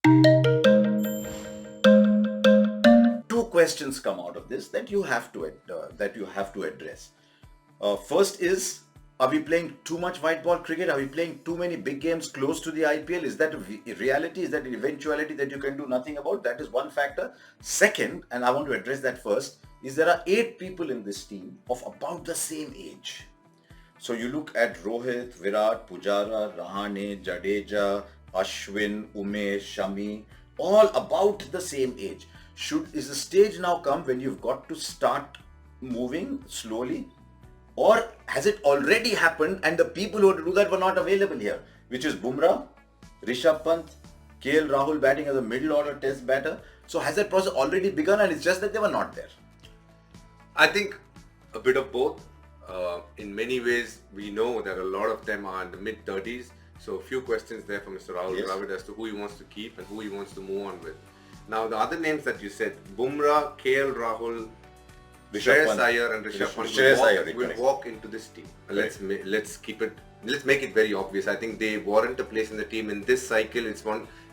Two questions come out of this that you have to address. First is, are we playing too much white ball cricket? Are we playing too many big games close to the IPL? Is that a reality? Is that an eventuality that you can do nothing about? That is one factor. Second, and I want to address that first, is there are 8 people in this team of about the same age. So you look at Rohit, Virat, Pujara, Rahane, Jadeja, Ashwin, Umesh, Shami, all about the same age. Is the stage now come when you've got to start moving slowly? Or has it already happened and the people who had to do that were not available here? Which is Bumrah, Rishabh Pant, KL Rahul batting as a middle order test batter. So has that process already begun and it's just that they were not there? I think a bit of both. In many ways, we know that a lot of them are in the mid-30s. So a few questions there for Mr. Rahul Dravid as to who he wants to keep and who he wants to move on with. Now, the other names that you said, Bumrah, KL Rahul, Shreyas Iyer and Rishabh Pant will walk into this team. Let's make it very obvious. I think they warrant a place in the team in this cycle.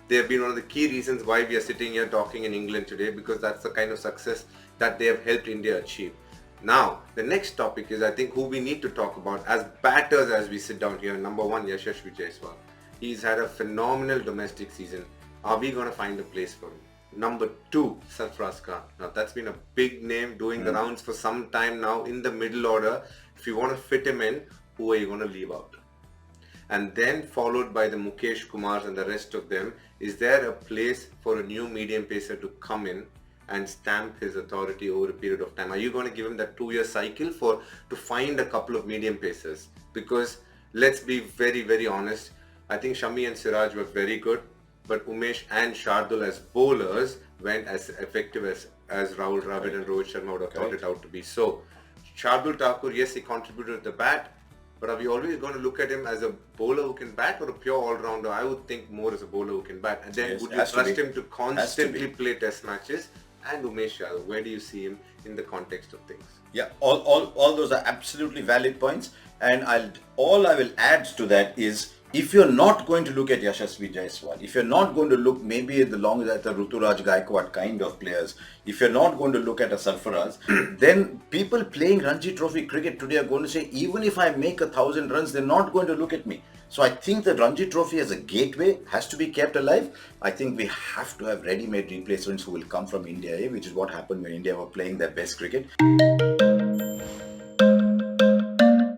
They have been one of the key reasons why we are sitting here talking in England today, because that's the kind of success that they have helped India achieve. Now, the next topic is, I think, who we need to talk about as batters as we sit down here. Number one, Yashasvi Jaiswal. He's had a phenomenal domestic season. Are we going to find a place for him? Number two, Sarfaraz Khan. Now, that's been a big name doing the rounds for some time now in the middle order. If you want to fit him in, who are you going to leave out? And then followed by the Mukesh Kumars and the rest of them. Is there a place for a new medium pacer to come in and stamp his authority over a period of time? Are you going to give him that 2-year cycle to find a couple of medium pacers? Because let's be very, very honest. I think Shami and Siraj were very good, but Umesh and Shardul as bowlers went as effective as Rahul Dravid and Rohit Sharma would have thought it out to be. So Shardul Thakur, yes, he contributed to the bat, but are we always going to look at him as a bowler who can bat or a pure all-rounder? I would think more as a bowler who can bat. And then would you trust him to constantly play test matches? And Umesh Yadav, where do you see him in the context of things? Yeah, all those are absolutely valid points. And all I will add to that is, if you're not going to look at Yashasvi Jaiswal, if you're not going to look maybe at the Ruturaj Gaikwad kind of players, if you're not going to look at a Sarfaraz, then people playing Ranji Trophy cricket today are going to say, even if I make 1,000 runs, they're not going to look at me. So I think the Ranji Trophy as a gateway has to be kept alive. I think we have to have ready-made replacements who will come from India, which is what happened when India were playing their best cricket.